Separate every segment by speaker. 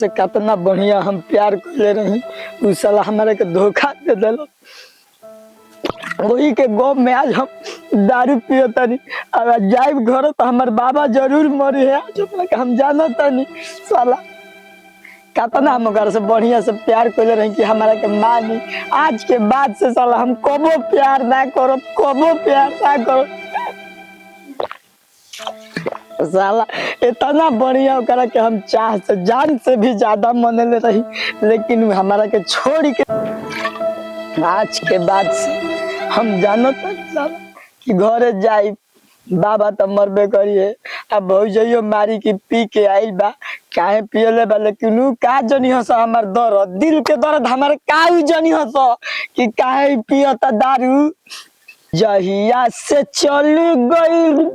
Speaker 1: से कितना बढ़िया हम प्यार कर रही उ साला हमारे के धोखा दे दिल। वही के गौ में आज हम दारू पियो तनी। अब जाए घर तो हमार बाबा जरूर मरी है आज हम जाना तनी। साला कितना हम घर से बढ़िया से प्यार कर रही कि हमारा के मानी। आज के बाद से साला हम कबो प्यार ना करो, कबो प्यार ना करो। साला इतना बढ़िया करा कि हम चाह से जान से भी ज्यादा मनले रही, लेकिन हमारा के छोड़ के आज के बाद से हम जानत कि घरे जाई बाबा तो मरबे करिए। अब भौजइयो मारी की पी के आइल बा, काहे पियले बा, लेकिन उ का जनी हस हमार दर्द, दिल के दर्द हमारे का जनी हस कि काहे पियता दारू। जहिया से चल गई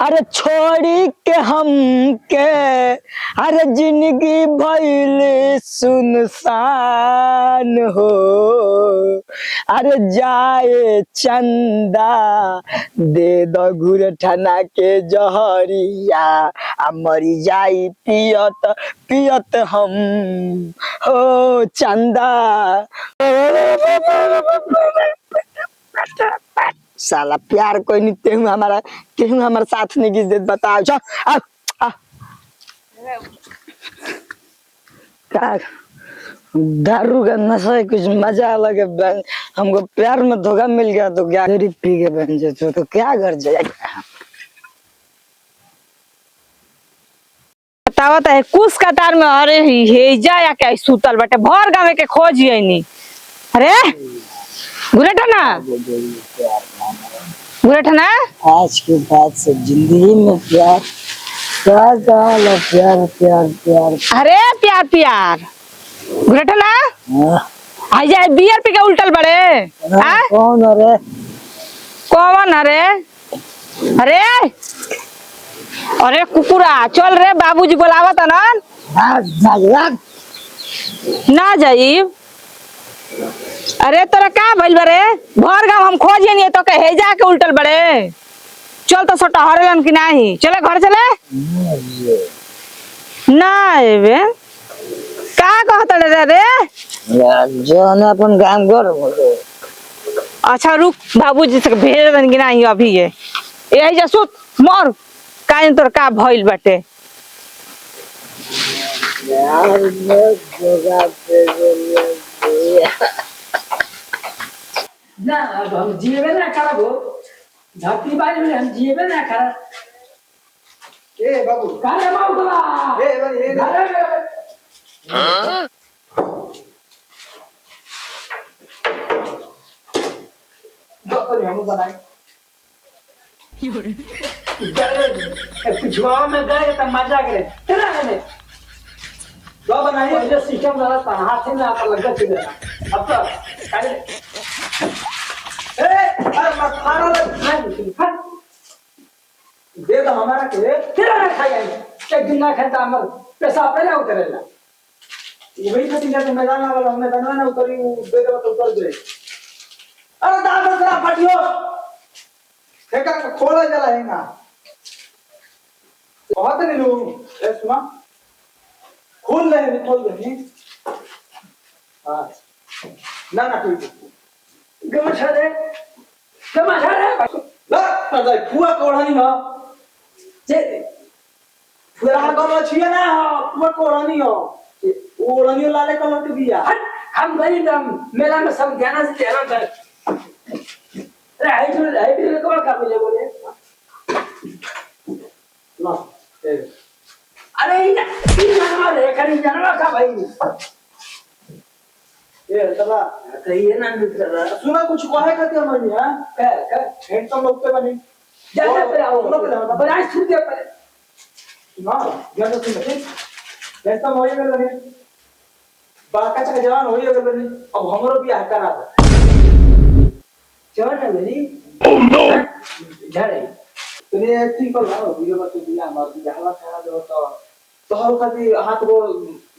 Speaker 1: अरे छोड़ी के हम के, अरे जिंदगी भइल सुनसान हो। अरे जाए चंदा दे दो घुरठना के जहरिया, आ मरी जाई पियत पियत हम हो चंदा। साला प्यार कोई नहीं तेहू हमारा साथ नहीं किस देत बताओ। चल आ आ का दारू का नशा है, कुछ मजा अलग है। हमको प्यार में धोखा मिल गया तो क्या गरीब पी के बन जाए तो क्या कर जाएगा।
Speaker 2: बतावत है कुछ कतार में। अरे हे जा या क्या सुतल बटे भर गावे के खोज नहीं। अरे गुरेठना गुरेठना
Speaker 1: आज के बाद से जिंदगी में प्यार प्यार प्यार प्यार प्यार।
Speaker 2: अरे प्यार प्यार गुरेठना आ जाए बियर पी के उल्टल बड़े।
Speaker 1: कौन अरे
Speaker 2: कौन अरे अरे अरे कुकुरा चल रे बाबूजी बुलावत न ना जाई। अरे तोरा का भइल बरे भर गाँव हम खोजे नहीं तो कहे जा के उल्टल बड़े। चल तो सोटा हरेलन की नहीं चले घर चले ना एबे का कहत रे रे
Speaker 1: जौन अपन काम कर।
Speaker 2: अच्छा रुक बाबूजी से भेज दन की नहीं अभी ये यही जा सुत मर काइन तोर का भइल बाटे।
Speaker 1: ना अब हम जीवे ना खराब हो धरती बाज में हम जीवे ना खराब। ए बाबू कारे बाबूला ए हां डॉक्टर हम बनाए पिछुआ में गए तो मजा करे चला गए दो बनाइए पहले सिस्टम वाला था हाथ से ना आप लग चुके अब तो ए अरे मत खाना खा दे दो हमारा के तेरा ना खाएगा एक दिन ना खाता हमर पैसा पहले उतरेला वही खातिर जाते मैदान वाला मैदान ना उतरी दे दो तो उतर जाए। अरे दादा तेरा फटियो फेंका खोला जला है ना बहुत नहीं लो ए सुना खोल ले खोल दे हां ना ना कोई गमछा रे ला पता फुआ कोड़ानी हो जे फुआ गम छिए ना फुआ कोड़ानी हो ओड़ानी लाले कलर के बिया हम गई मेला में सब ध्यान से ध्यान कर। अरे हाई भी कौन का बोले ला अरे ये जानवर है कहीं जानवर का भाई ये चला कहीं ये ना मिल सुना कुछ कहे कहते हैं मनी हां का हेड तो लोग पे बने जाते पे आओ पर आज छूट गया पर ना ज्यादा सुन ले जैसा मोई में लगे बाका का जवान होई अगर बने अब हमरो भी हकार आ चल ना बनी ओह नो झाड़े तने एक्टिंग कर रहा वीडियो में तो दिया हमार जहां खाना दो तो हर खाती हाथ गोड़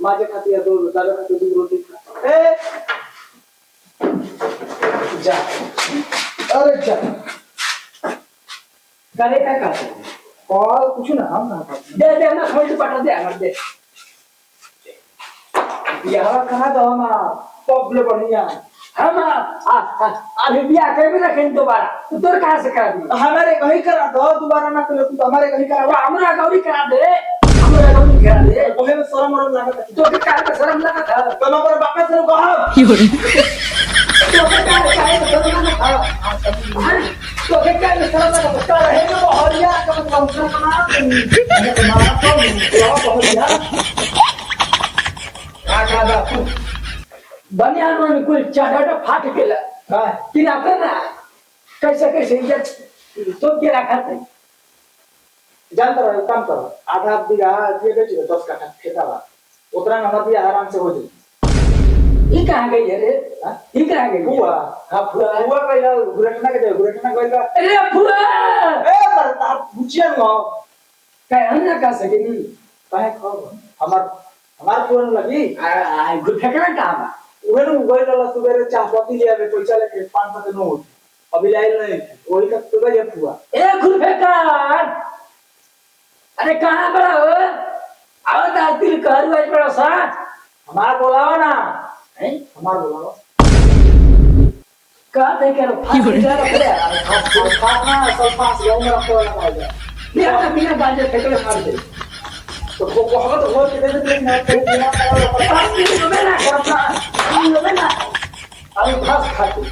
Speaker 1: माजे खाती दो दादा खाती दो रोटी ए जा अरे जा करे का और कुछ ना हम ना दे ना थोड़ी पटा दे हमर दे
Speaker 3: यहाँ कहाँ दो हम पबले बढ़िया हम अभी बियाह कर भी रखें दोबारा तो तोर कहाँ से करा दी हमारे कहीं करा दो दोबारा ना करे तो हमारे कहीं करा दो हमरा गौरी करा दे हमरा गौरी करा दे ओहे में शर्म और लागत तो के कार में शर्म लागत है तो ना पर बापे से कहो
Speaker 2: की हो रे
Speaker 3: तो के कार में शर्म लागत है तो के कार में शर्म लागत है रहे तो हरिया कम कम बना तुम्हारा तो बढ़िया का बापू बनियान में कुल चाटा फाट गेला कि ना करना कैसे कैसे इज्जत तो के रखा थे जानता रहो काम करो आधा बीघा ये बेच दो 10 कट्ठा खेता बा उतना नंबर भी आराम से हो जाए ये कहां गई है रे ये कहां गई बुआ हां बुआ पहिला गुरटना के दे गुरटना गइल बा अरे बुआ ए बरता बुझिया न काय अन्ना का सके नी काहे खो हमार फोन लगी आ गुठकना कहां बा उहे न गइल ला सुबेरे चाहपत्ती ले आवे पैसा लेके 500 के नोट अभी लाइल नहीं वही तक तो गया हुआ ए गुरफेकार अरे कहां बड़ा हो आओ दातिल कर वाई बड़ा सा हमार बोलाओ ना हैं हमार बोलाओ का थे के फास जा रहा है फास ना सब फास गांव में रखो लगा जा बिना गांजे फेंकले मार दे तो वो बहुत हो के दे ना ना अभी फास खाती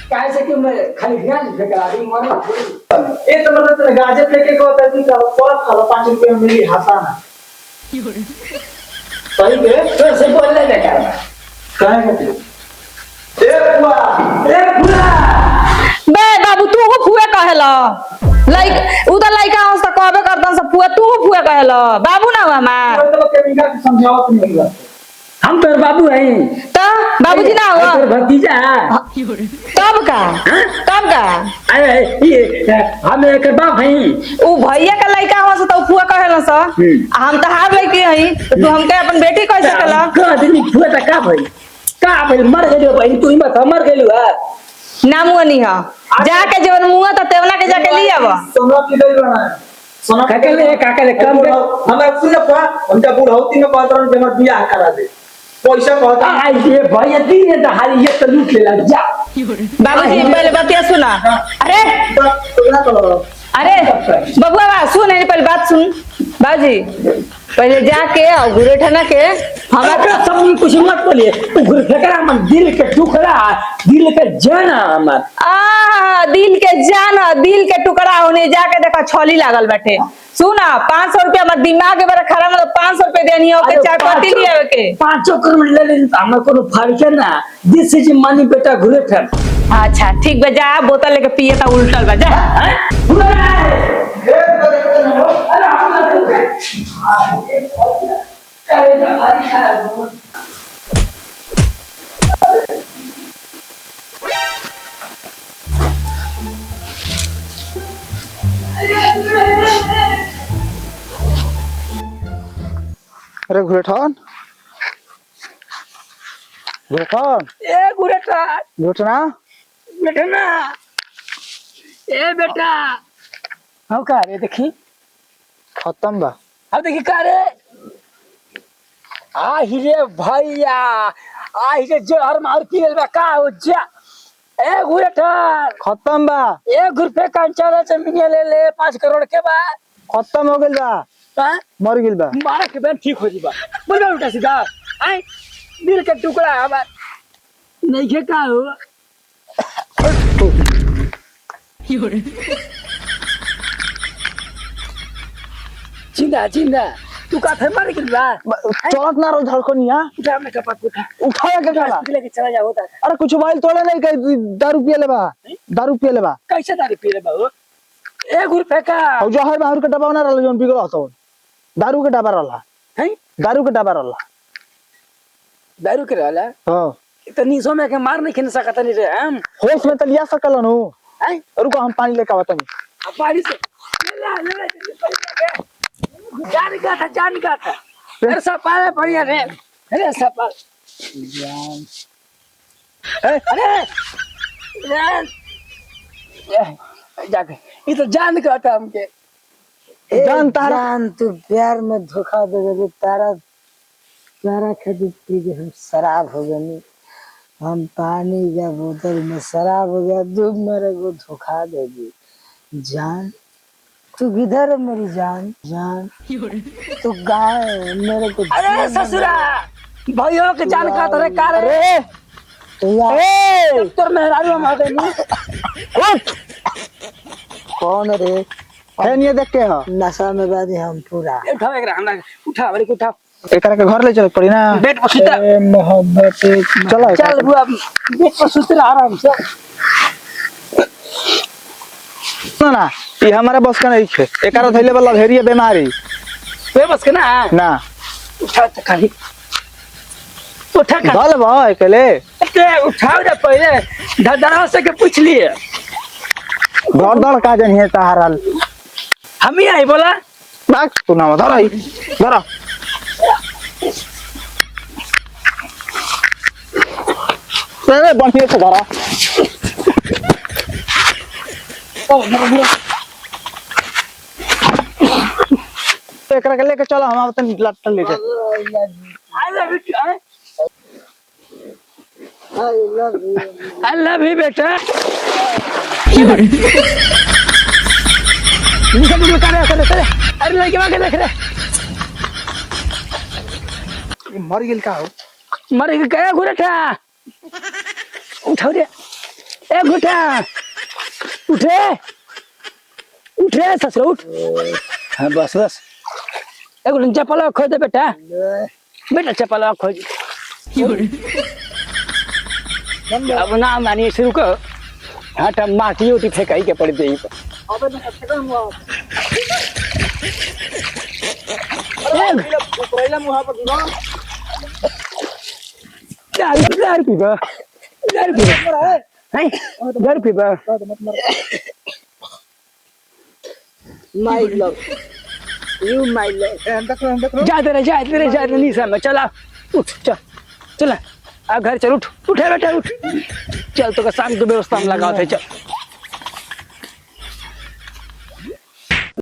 Speaker 3: काहे से कि मैं खाली गांजे फेंकला दी मर ए तो मतलब गांजे फेंके को होता है कि पर खाला 5 रुपए में मिली हासाना सही के फिर से बोल ले बेकार काहे के ए बुआ
Speaker 2: बे बाबू तू को फुए कहेला लाइक उ त लइका हंस त कहबे करदन सब फुए तू को फुए कहेला बाबू ना हुआ हमार
Speaker 3: तो केमिका की समझावत नहीं है हम तो बाबू हैं
Speaker 2: त बाबूजी ना हुआ
Speaker 3: तो भतीजा
Speaker 2: तब का
Speaker 3: अरे ये हम एक बाप हैं
Speaker 2: उ भैया का लइका हंस त फुए कहेला स हम त हार लइकी हई तू हमके अपन बेटी कह सकेला
Speaker 3: का आदमी फुए त का भाई मर गइलो भाई तू मत मर गइलो है
Speaker 2: नाम नहीं है जाके जवन मुंह त तेवना के जाके ले आवा
Speaker 3: सोना की दई बना सोना काकले कम हम सुन पा हमका बुढ़ौती में पादरन के मत बियाह करा दे पैसा कहता आई ये भैया दिन है हारी ये तो लूट लेला जा
Speaker 2: बाबूजी पहले बतिया सुना अरे बबुआ बा सुन पहले बात सुन बाजी पहले जाके और गुरेठना के
Speaker 3: हमारा सब कुछ मत बोलिए तू गुरेठना मन दिल के टुकड़ा दिल के जान हमर
Speaker 2: दिल के जान दिल के टुकड़ा होने जाके देखा छली लागल बैठे सुना 500 रुपया हमार दिमाग के बड़ा खराब है 500 रुपया देनी हो के चाय पत्ती लिए के
Speaker 3: 500 कर ले ले हमर कोनो फर्क है ना दिस इज मनी बेटा गुरेठन
Speaker 2: अच्छा ठीक बा जा बोतल लेके पिए ता उल्टल बा जा
Speaker 1: अरे गुरेठन
Speaker 3: ए गुरेठन
Speaker 1: गुरेठना
Speaker 3: बेटा ए बेटा हां का रे देखी
Speaker 1: खत्म बा
Speaker 3: अब देखी का रे आ हिरे भैया आ हिरे जहर मार पियल बा का हो जा ए गुरेठन
Speaker 1: खत्म बा
Speaker 3: ए गुरफे कंचारा जमीन ले 5 करोड़ के बा
Speaker 1: खत्म हो गेल बा
Speaker 3: हां
Speaker 1: मर गेल बा
Speaker 3: मारा के ben ठीक हो जीबा बोल उल्टा सीधा आई दिल के टुकड़ा हमार नहीं के का हो चिंदा तू का थे मार गेल बा
Speaker 1: चलत ना रो धड़कनिया
Speaker 3: उठा में कपट
Speaker 1: उठा के चला
Speaker 3: लेके चला जा होता
Speaker 1: अरे कुछ मोबाइल तोड़े नहीं कहीं दारू पिए लेबा
Speaker 3: कैसे दारू पी ले बा ए गुरफे का
Speaker 1: और जहर बाहर के डब्बा ना रहल जोन पी गलो तो दारू के डब्बा रहला
Speaker 3: हैं
Speaker 1: दारू के डब्बा रहला
Speaker 3: दारू के रहला
Speaker 1: हां
Speaker 3: इतनी सो में के मार नहीं खन सकत नहीं रे हम
Speaker 1: होश में त लिया सकल नु
Speaker 3: हैं
Speaker 1: रुको हम पानी लेके आवत नहीं
Speaker 3: पानी से ले जान का था अरे सब पाले बढ़िया रे अरे सब पाल अरे जाके ये तो जान का था हमके
Speaker 1: जान तारा
Speaker 3: जान तू प्यार में धोखा दे दे तारा
Speaker 1: तारा खातिर पी के हम शराब हो गए, हम पानी का बोतल में शराब हो गया, तू मेरे को धोखा देगी। जान तू किधर है मेरी जान? जान तू कहाँ है मेरे को?
Speaker 3: अरे ससुरा भाइयों के जान का तोरे कार रे
Speaker 1: तो यार
Speaker 3: तोर मेहरारू हम आ गए
Speaker 1: उठ। कौन रे?
Speaker 3: फैन ये देख के हो
Speaker 1: नशा में बादी हम पूरा।
Speaker 3: उठाओ एक हमरा उठा बड़ी उठा
Speaker 4: एकरा के घर ले चल पड़ी ना।
Speaker 3: बेड पर सुता
Speaker 1: मोहब्बत
Speaker 4: चलो
Speaker 3: चल बुआ बेड पर सुते आराम से।
Speaker 4: सुनो ना, ये हमारा बस का नहीं है। एकरा थैले वाला भेरिए बीमारी
Speaker 3: वे बस के ना
Speaker 4: ना
Speaker 3: उठा तो खाली उठा खा
Speaker 4: भल भाई अकेले
Speaker 3: ते उठाओ रे पहले धड़धड़ा से के पूछ लिए
Speaker 4: धड़ धड़ का जन है तहारल
Speaker 3: हम ही आई बोला
Speaker 4: बाक तू ना धर आई धर अरे बढ़िया से धरा एकरा के लेके चलो हम तन लट्टन लेके
Speaker 3: I love you
Speaker 1: I love you.
Speaker 3: I love you बेटा निकल निकल करे अरे लड़के वाके देख रे
Speaker 4: मर गेल का हो
Speaker 3: मरे के क्या घुरेठा उठाओ रे ए घुटा उठे उठे ससुर उठ हाँ बस बस एगो चप्पल खोज दे बेटा बेटा चप्पल खोज अब ना मानिए शुरू कर हट माटी उठी फेंकाई के पड़ दे घर पीबा घर पीबा
Speaker 1: माय लव यू, माय लव।
Speaker 3: जाते रहे निशा में चला उठ चल चला आ घर चल उठ उठे बेटा उठ चल तो शाम की व्यवस्था में लगाओ थे चल